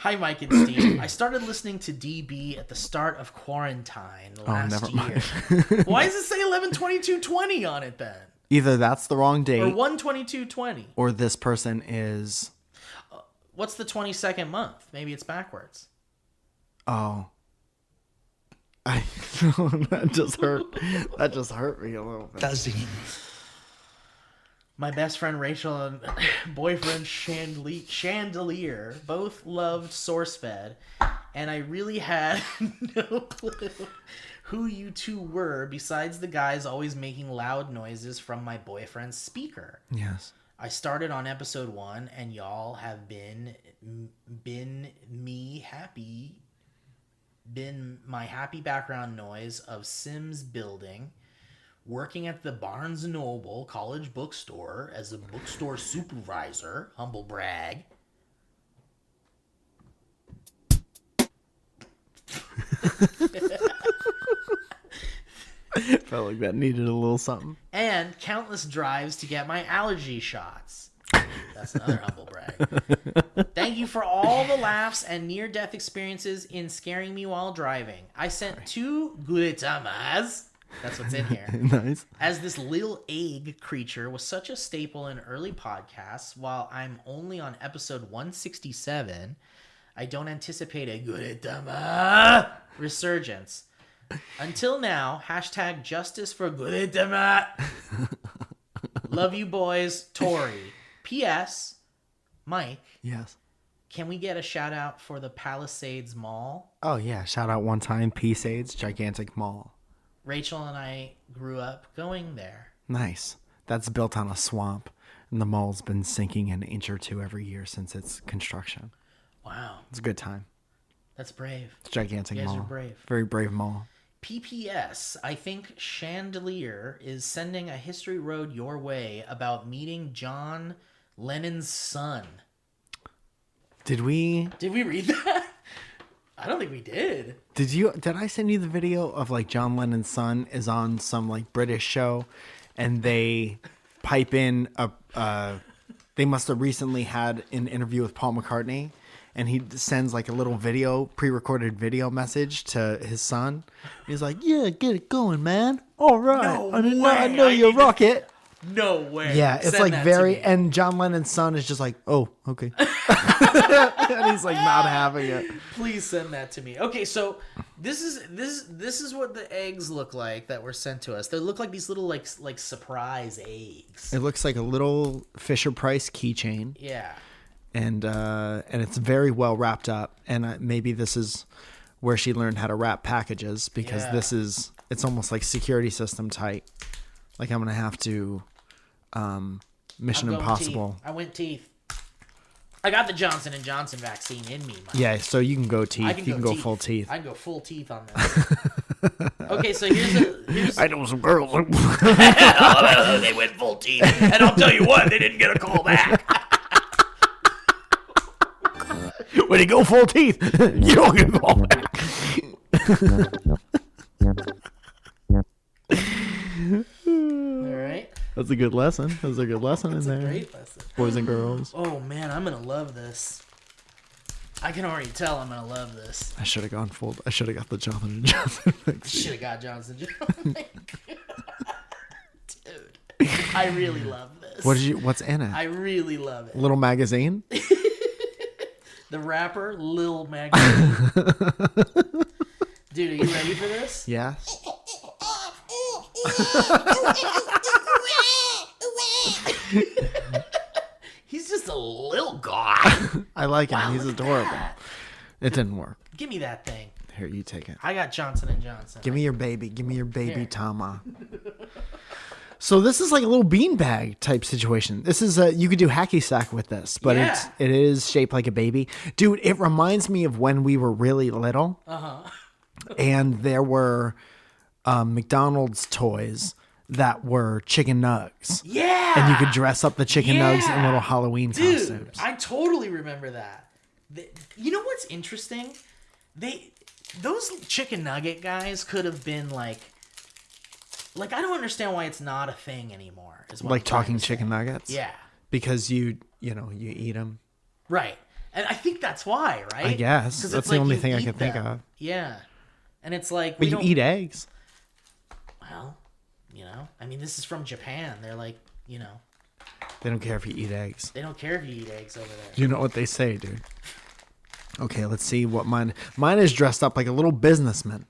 Hi, Mike and Steve. I started listening to DB at the start of quarantine last never year. mind. Why does it say 11/22/20 on it then? Either that's the wrong Or date 1/22/20? or this person is... What's the 22nd month? Maybe it's backwards. Oh. That just hurt. That just hurt me a little bit. Does he? My best friend Rachel and boyfriend Chandelier both loved SourceFed, and I really had no clue who you two were besides the guys always making loud noises from my boyfriend's speaker. Yes. I started on episode 1, and y'all have been my happy background noise of Sims building, working at the Barnes & Noble College Bookstore as a bookstore supervisor, humble brag. Felt like that needed a little something. And countless drives to get my allergy shots. That's another humble brag. Thank you for all the laughs and near-death experiences in scaring me while driving. I sent 2 guritamas. That's what's in here. Nice. As this little egg creature was such a staple in early podcasts, while I'm only on episode 167, I don't anticipate a Guritama resurgence. Until now, hashtag justice for Guritama. Love you boys, Tori. P.S. Mike, Yes. can we get a shout out for the Palisades Mall? Oh, yeah. Shout out one time. Peace-Aids, gigantic mall. Rachel and I grew up going there. Nice. That's built on a swamp, and the mall's been sinking an inch or two every year since its construction. Wow, It's a good time. that's brave. It's a gigantic You guys mall. are brave. Very brave mall. PPS, I think Chandelier is sending a history road your way about meeting John Lennon's son. Did we read that? I don't think we did. did I send you the video of like John Lennon's son is on some like British show and they pipe in they must have recently had an interview with Paul McCartney and he sends like a little pre-recorded video message to his son. He's like, "Yeah, get it going, man. All right. No I way. know you rock it." No way. Yeah, it's Send like that to very, me. and John Lennon's son is just like, "Oh, okay," and he's like not having it. Please send that to me. Okay, so this is what the eggs look like that were sent to us. They look like these little like surprise eggs. It looks like a little Fisher Price keychain, Yeah. and it's very well wrapped up. And maybe this is where she learned how to wrap packages because Yeah. it's almost like security system tight. Like I'm gonna have to Mission I'm going Impossible. Teeth. I went teeth. I got the Johnson & Johnson vaccine in me, Mike. Yeah, so you can go teeth. I You can go full teeth. I can go full teeth on this. Okay, so here's I know some girls. they went full teeth, and I'll tell you what, they didn't get a call back. When you go full teeth, you don't get a call back. All right. That's a good lesson. There's a good lesson in there. Great lesson. Boys and girls. Oh man, I'm gonna love this. I can already tell I'm gonna love this. I should have gone full. I should have got the Johnson & Johnson vaccine. Should have got Johnson Johnson. Dude, I really love this. What's in it? I really love it. Little magazine? The rapper, Lil Magazine. Dude, are you ready for this? Yes. He's just a little guy. I like him. Wow, He's look at adorable. that. It didn't work. Give me that thing. Here, you take it. I got Johnson & Johnson. Give me your baby. Give me your baby, Here. Tama. So this is like a little beanbag type situation. This is you could do hacky sack with this, but Yeah. it is shaped like a baby. Dude, it reminds me of when we were really little. And there were McDonald's toys that were chicken nugs. Yeah. And you could dress up the chicken nugs in Yeah. little Halloween Dude, costumes. I totally remember that. You know what's interesting? Those chicken nugget guys could have been like I don't understand why it's not a thing anymore. Is what Like I'm trying talking to chicken say. nuggets? Yeah. Because you eat them. Right. And I think that's why, right? I guess. 'Cause That's it's the only you thing I eat can think them. of. Yeah. And it's like But we you don't eat eggs. Well, I mean, this is from Japan. They're like, They don't care if you eat eggs. they don't care if you eat eggs over there. You know what they say, dude. Okay, let's see what mine is dressed up like a little businessman.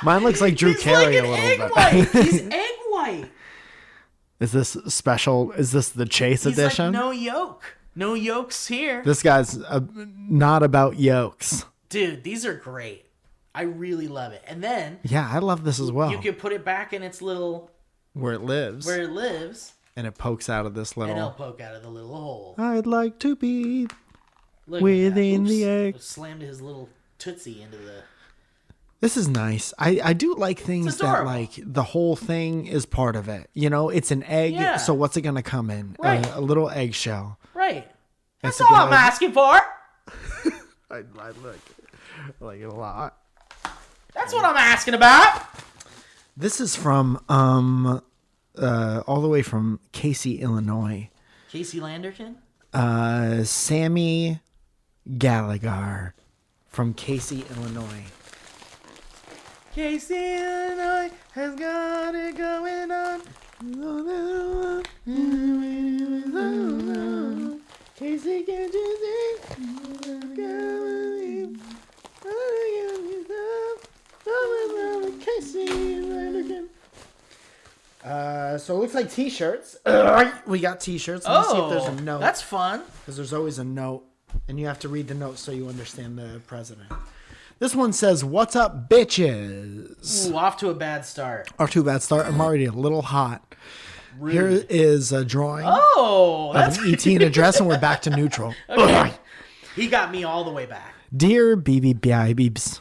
Mine looks like Drew He's Carey like a an little egg bit. white. He's egg white. Is this special? Is this the Chase He's edition? like no yolk. No yolks here. This guy's not about yolks. Dude, these are great. I really love it. And then Yeah, I love this as well. you can put it back in its little where it lives. And it pokes out of this and it'll little. poke out of the little hole. I'd like to be Look at within that. the Oops. egg. Slammed his little tootsie into the. This is nice. I do like things It's that adorable. like the whole thing is part of it. It's an egg. Yeah. So what's it gonna come in? Right. A little eggshell. Right. That's It's a all good I'm asking for. I like it a lot. That's what I'm asking about. This is from all the way from Casey, Illinois. Casey Landerkin? Sammy Gallagher from Casey, Illinois. Casey, Illinois has got it going on. Casey, can't you see? So it looks like t-shirts. We got t-shirts. Let me see if there's a note. That's fun. Because there's always a note, and you have to read the note so you understand the president. This one says, "What's up, bitches?" Ooh, off to a bad start. Off to a bad start. I'm already a little hot. Here is a drawing Oh, of that's an ET and a dress, and we're back to neutral. okay. He got me all the way back. Dear BBBIBs,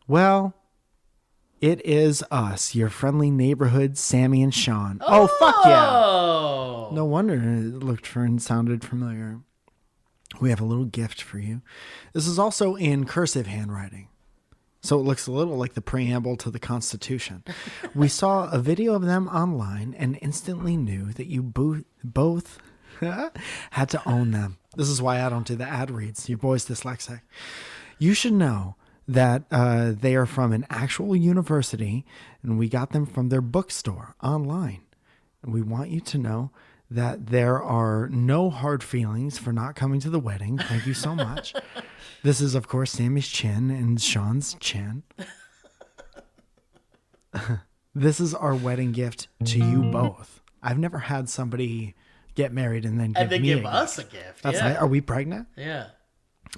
well, it is us, your friendly neighborhood Sammy and Sean. Oh, fuck yeah. Oh. No wonder it looked and sounded familiar. We have a little gift for you. This is also in cursive handwriting, so it looks a little like the preamble to the Constitution. We saw a video of them online and instantly knew that you both had to own them. This is why I don't do the ad reads. Your boy's dyslexic. You should know that they are from an actual university, and we got them from their bookstore online. And we want you to know that there are no hard feelings for not coming to the wedding. Thank you so much. This is, of course, Sammy's chin and Sean's chin. This is our wedding gift to you both. I've never had somebody get married and then give us a gift. That's yeah. nice. Are we pregnant? Yeah.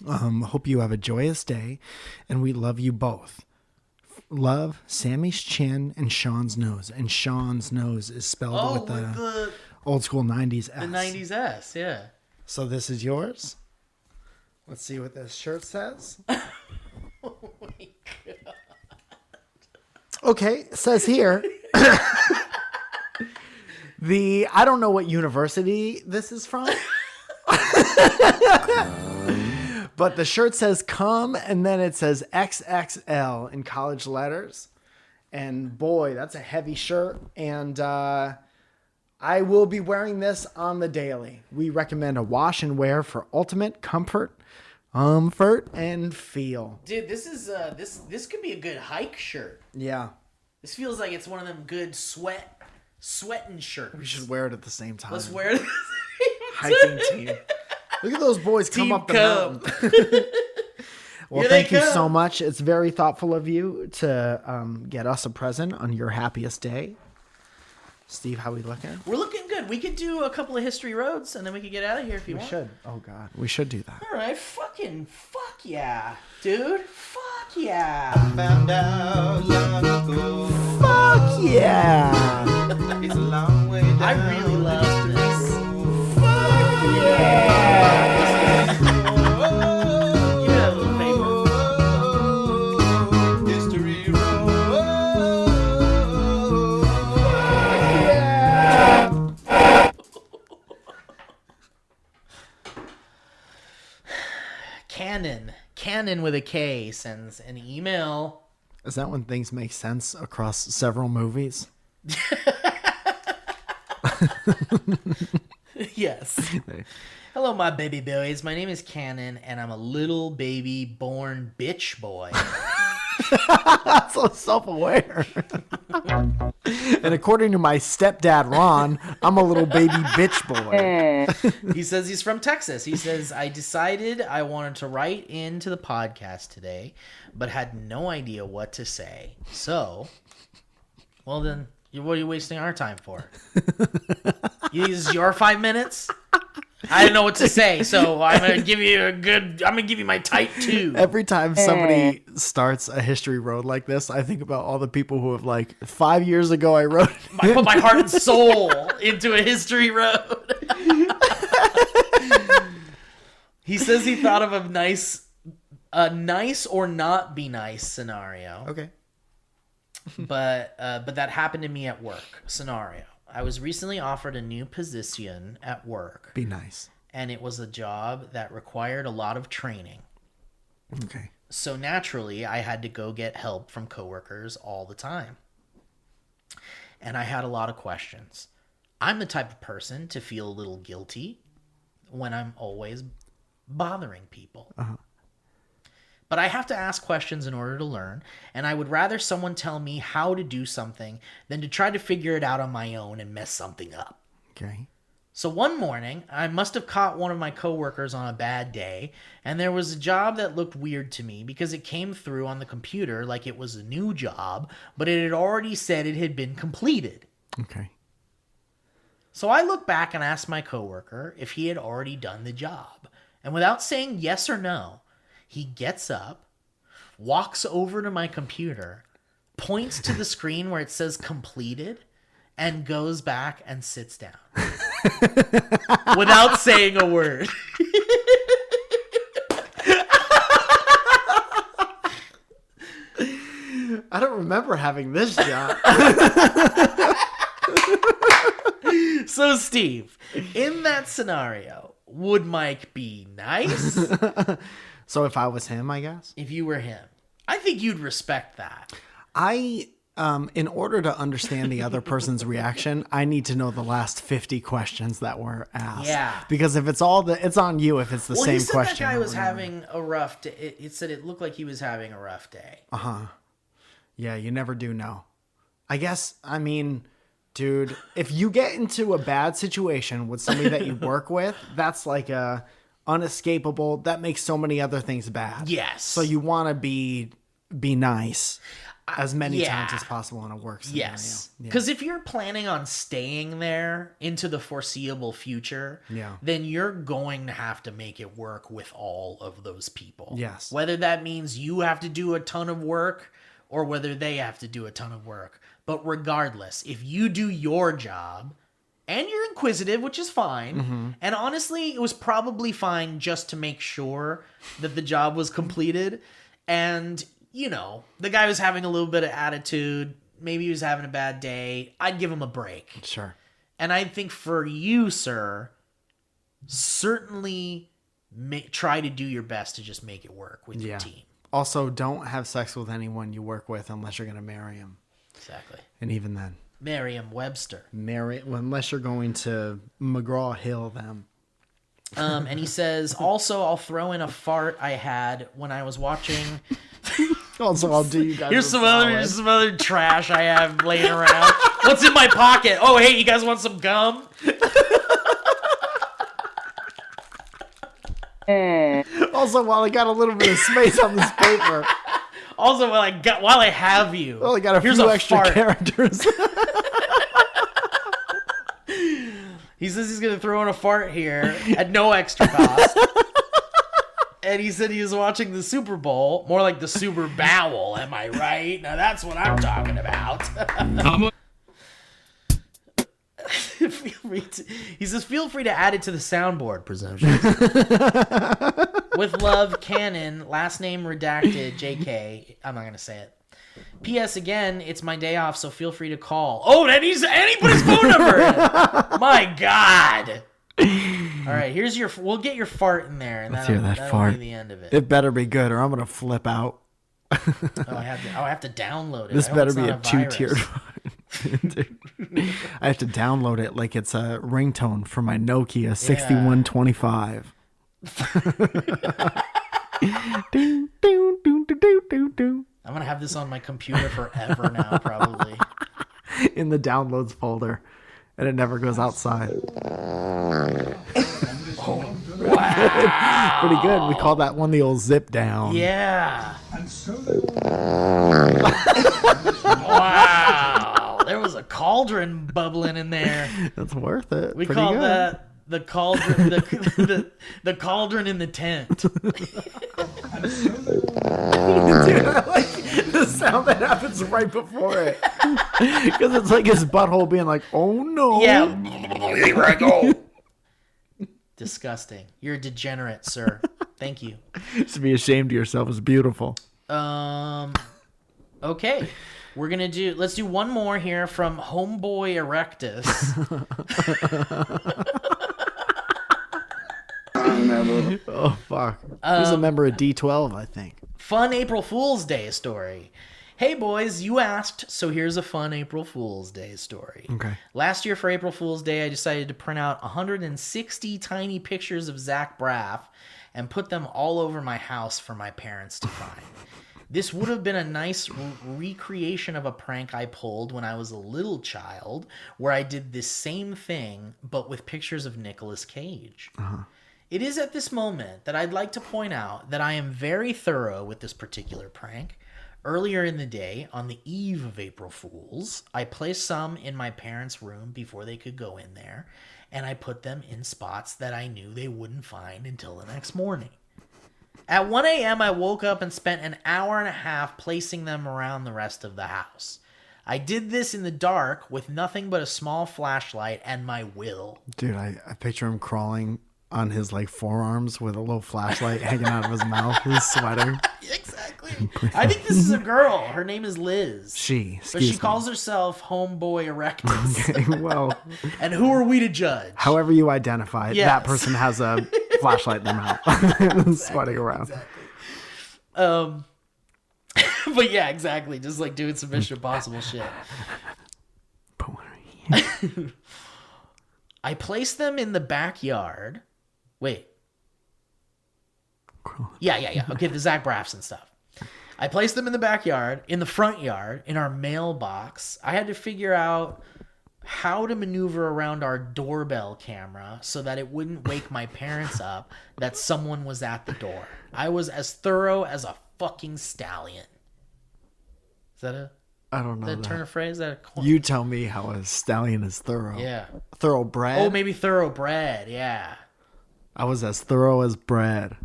Hope you have a joyous day, and we love you both. Love, Sammy's chin and Sean's nose. And Sean's nose is spelled with the Old school 90s S. The 90s S, yeah. So this is yours. Let's see what this shirt says. Oh my God. Okay, it says here. I don't know what university this is from. But the shirt says come, and then it says XXL in college letters. And boy, that's a heavy shirt. And I will be wearing this on the daily. We recommend a wash and wear for ultimate comfort, and feel. Dude, this is this could be a good hike shirt. Yeah. This feels like it's one of them good sweating shirts. We should wear it at the same time. Let's wear it. Hiking team. Look at those boys come Team up the Cub. mountain. Well, Here thank they you come. so much. It's very thoughtful of you to get us a present on your happiest day. Steve, how we looking? We're looking good. We could do a couple of history roads, and then we could get out of here if you We want. should. Oh, God. We should do that. All right, fuck yeah, dude. Fuck yeah. Found out long ago. Fuck yeah. It's a long way down. I really love this. Give me that little paper. History road. Canon with a K sends an email. Is that when things make sense across several movies? Yes. Hello, my baby boys. My name is Cannon, and I'm a little baby born bitch boy. That's so self-aware. And according to my stepdad, Ron, I'm a little baby bitch boy. He says he's from Texas. He says, I decided I wanted to write into the podcast today, but had no idea what to say. So, well then, what are you wasting our time for? This is your 5 minutes? I didn't know what to say, so I'm gonna give you my type 2. Every time somebody starts a history road like this, I think about all the people who have 5 years ago I wrote. I put my heart and soul into a history road. He says he thought of a nice or not be nice scenario. Okay. But that happened to me at work. Scenario. I was recently offered a new position at work. Be nice. And it was a job that required a lot of training. Okay. So naturally, I had to go get help from coworkers all the time. And I had a lot of questions. I'm the type of person to feel a little guilty when I'm always bothering people. Uh-huh. But I have to ask questions in order to learn, and I would rather someone tell me how to do something than to try to figure it out on my own and mess something up. Okay. So one morning, I must have caught one of my coworkers on a bad day, and there was a job that looked weird to me because it came through on the computer like it was a new job, but it had already said it had been completed. Okay. So I look back and ask my coworker if he had already done the job, and without saying yes or no, he gets up, walks over to my computer, points to the screen where it says completed, and goes back and sits down. Without saying a word. I don't remember having this job. So, Steve, in that scenario, would Mike be nice? So if I was him, I guess? If you were him. I think you'd respect that. In order to understand the other person's reaction, I need to know the last 50 questions that were asked. Yeah. Because if it's it's on you if it's the same He said question. that guy was over and over. having a rough day. It said it looked like he was having a rough day. Yeah, you never do know. I guess, dude, if you get into a bad situation with somebody that you work with, that's like a unescapable. That makes so many other things bad. Yes. So you want to be nice as many yeah. times as possible in a work scenario. Yes. Yeah. Because if you're planning on staying there into the foreseeable future, Yeah. then you're going to have to make it work with all of those people. Yes. Whether that means you have to do a ton of work or whether they have to do a ton of work. But regardless, if you do your job And you're inquisitive, which is fine. And honestly, it was probably fine just to make sure that the job was completed. And, you know, the guy was having a little bit of attitude. Maybe he was having a bad day. I'd give him a break. Sure. And I think for you, sir, certainly try to do your best to just make it work with your team. Also, don't have sex with anyone you work with unless you're going to marry him. Exactly. And even then. Merriam-Webster. Unless you're going to McGraw-Hill them. And he says, also, I'll throw in a fart I had when I was watching. Also, I'll do you guys. Here's some other trash I have laying around. What's in my pocket? Oh, hey, you guys want some gum? Also, while I got a little bit of space on this paper. Also, while I have you. Well, I got a few extra characters. He says he's going to throw in a fart here at no extra cost. And he said he was watching the Super Bowl, more like the Super Bowl, am I right? Now that's what I'm talking about. He says, feel free to add it to the soundboard, presumptions. With love, Canon, last name redacted, JK. I'm not going to say it. P.S. again, it's my day off, so feel free to call. Oh, and he put his phone number in. My God. All right, we'll get your fart in there, and that'll be the end of it. It better be good, or I'm gonna flip out. I have to download it. This better be a 2-tiered. I have to download it like it's a ringtone for my Nokia 6125. Ding, ding, ding, ding, ding, ding. I'm gonna have this on my computer forever now, probably. In the downloads folder, and it never goes outside. Wow. Pretty good. We call that one the old zip down. Yeah. Wow. There was a cauldron bubbling in there. That's worth it. We Pretty call good. that the cauldron, the cauldron in the tent. Dude, I like the sound that happens right before it. Because it's like his butthole being like, oh no. Yeah. Here I go. Disgusting. You're a degenerate, sir. Thank you. To be ashamed of yourself is beautiful. Okay. Let's do one more here from Homeboy Erectus. Oh, fuck. He's a member of D12, I think. Fun April Fool's Day story. Hey boys, you asked, so here's a fun April Fool's Day story. Okay. Last year for April Fool's Day, I decided to print out 160 tiny pictures of Zach Braff and put them all over my house for my parents to find. This would have been a nice recreation of a prank I pulled when I was a little child, where I did this same thing, but with pictures of Nicolas Cage. Uh-huh. It is at this moment that I'd like to point out that I am very thorough with this particular prank. Earlier in the day, on the eve of April Fool's, I placed some in my parents' room before they could go in there, and I put them in spots that I knew they wouldn't find until the next morning. At 1 a.m., I woke up and spent an hour and a half placing them around the rest of the house. I did this in the dark with nothing but a small flashlight and my will. Dude, I picture him crawling on his like forearms with a little flashlight hanging out of his mouth. He's sweating. Exactly. I think this is a girl. Her name is Liz. But she calls herself Homeboy Erectus. Okay, well. And who are we to judge? However you identify, that person has a flashlight in their mouth. Exactly, sweating around. Exactly. But yeah, exactly. Just like doing some Mission Impossible shit. I placed them in the backyard. Wait. Yeah. Okay, the Zach Braffs and stuff. I placed them in the backyard, in the front yard, in our mailbox. I had to figure out how to maneuver around our doorbell camera so that it wouldn't wake my parents up that someone was at the door. I was as thorough as a fucking stallion. Is that a... I don't know. That turn of phrase? That a coin? You tell me how a stallion is thorough. Yeah. Thoroughbred? Oh, maybe thoroughbred, yeah. I was as thorough as bread.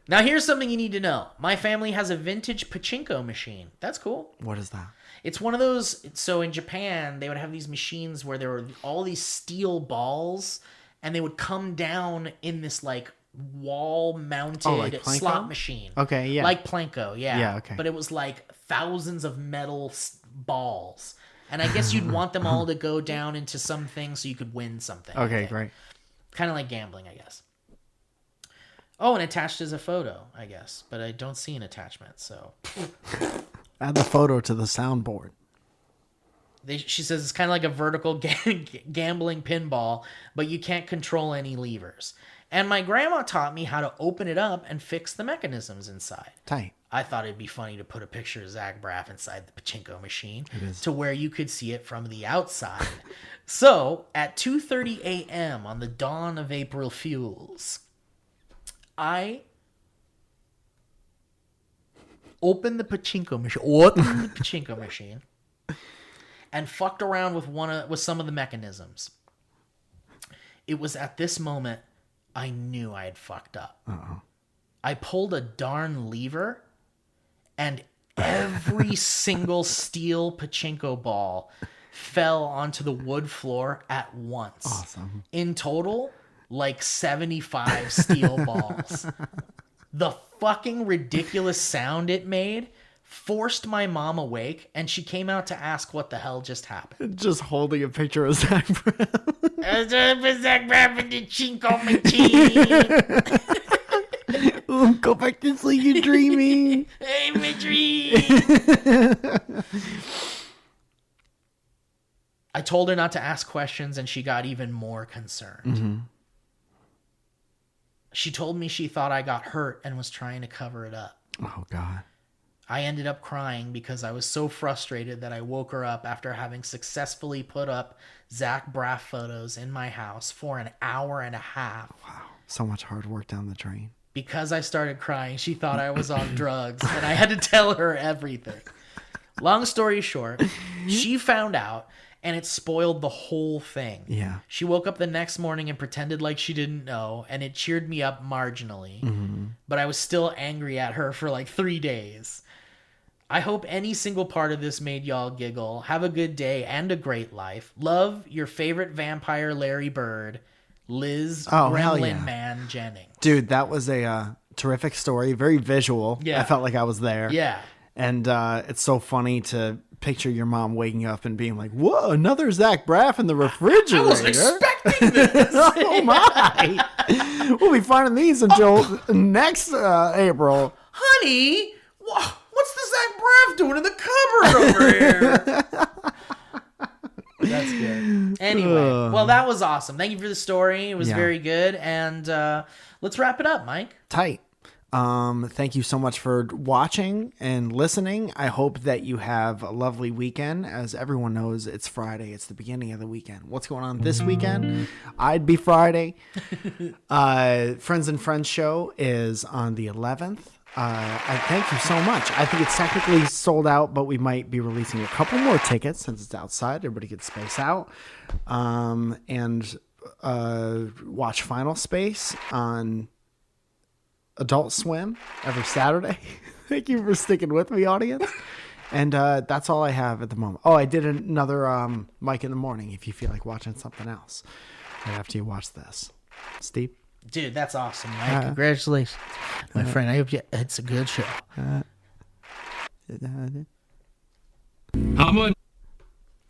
Now, here's something you need to know. My family has a vintage pachinko machine. That's cool. What is that? It's one of those. So in Japan, they would have these machines where there were all these steel balls, and they would come down in this like wall-mounted like Planko? slot machine. Okay, yeah. Like Planko, yeah. Yeah, okay. But it was like thousands of metal balls. And I guess you'd want them all to go down into something so you could win something. Okay, great. Kind of like gambling, I guess. Oh, and attached is a photo, I guess. But I don't see an attachment, so... Add the photo to the soundboard. She says it's kind of like a vertical gambling pinball, but you can't control any levers. And my grandma taught me how to open it up and fix the mechanisms inside. Tight. I thought it'd be funny to put a picture of Zach Braff inside the pachinko machine It is. to where you could see it from the outside. So, at 2:30 a.m. on the dawn of April Fools, I opened the pachinko machine, and fucked around with some of the mechanisms. It was at this moment I knew I had fucked up. Uh-oh. I pulled a darn lever, and every single steel pachinko ball fell onto the wood floor at once. Awesome. In total, like 75 steel balls. The fucking ridiculous sound it made forced my mom awake, and she came out to ask what the hell just happened. Just holding a picture of Zach Braff. Zach Braff in the chinko machine. Ooh, go back to sleep, you're dreaming. Hey, my dream. I told her not to ask questions, and she got even more concerned. Mm-hmm. She told me she thought I got hurt and was trying to cover it up. Oh, God. I ended up crying because I was so frustrated that I woke her up after having successfully put up Zach Braff photos in my house for an hour and a half. Wow. So much hard work down the drain. Because I started crying, she thought I was on drugs, and I had to tell her everything. Long story short, she found out, and it spoiled the whole thing. Yeah. She woke up the next morning and pretended like she didn't know, and it cheered me up marginally. Mm-hmm. But I was still angry at her for like 3 days. I hope any single part of this made y'all giggle. Have a good day and a great life. Love, your favorite vampire Larry Bird, Liz hell Gremlin yeah. Man Jennings. Dude, that was a terrific story. Very visual. Yeah. I felt like I was there. Yeah. And it's so funny to picture your mom waking up and being like, whoa, another Zach Braff in the refrigerator. I wasn't expecting this. Oh, my. We'll be finding these until next April. Honey, what's the Zach Braff doing in the cupboard over here? That's good. Anyway, well, that was awesome. Thank you for the story. It was very good. And let's wrap it up, Mike. Tight. Thank you so much for watching and listening. I hope that you have a lovely weekend. As everyone knows, it's Friday. It's the beginning of the weekend. What's going on this weekend? I'd be Friday. Friends and Friends show is on the 11th. I thank you so much. I think it's technically sold out, but we might be releasing a couple more tickets since it's outside. Everybody gets space out. And watch Final Space on Adult Swim every Saturday. Thank you for sticking with me, audience. And that's all I have at the moment. Oh, I did another Mike in the Morning if you feel like watching something else right after you watch this. Steve? Dude, that's awesome, Mike. Congratulations, my friend. I hope it's a good show. How much?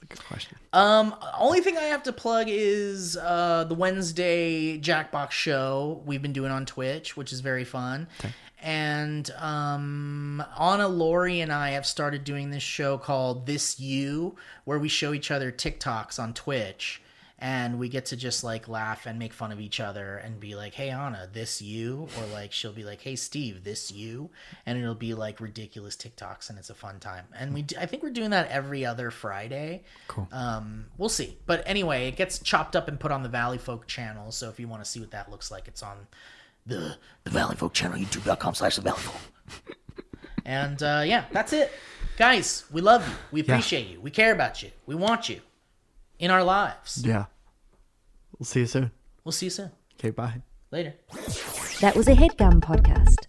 Good question. Only thing I have to plug is the Wednesday Jackbox show we've been doing on Twitch, which is very fun. Okay. And Anna, Lori, and I have started doing this show called This You, where we show each other TikToks on Twitch. And we get to just like laugh and make fun of each other and be like, hey, Anna, this you? Or like she'll be like, hey, Steve, this you? And it'll be like ridiculous TikToks, and it's a fun time. And I think we're doing that every other Friday. Cool. We'll see. But anyway, it gets chopped up and put on the Valleyfolk channel. So if you want to see what that looks like, it's on the Valleyfolk channel, youtube.com/thevalleyfolk. And yeah, that's it. Guys, we love you. We appreciate you. We care about you. We want you in our lives. Yeah. We'll see you soon. We'll see you soon. Okay, bye. Later. That was a HeadGum podcast.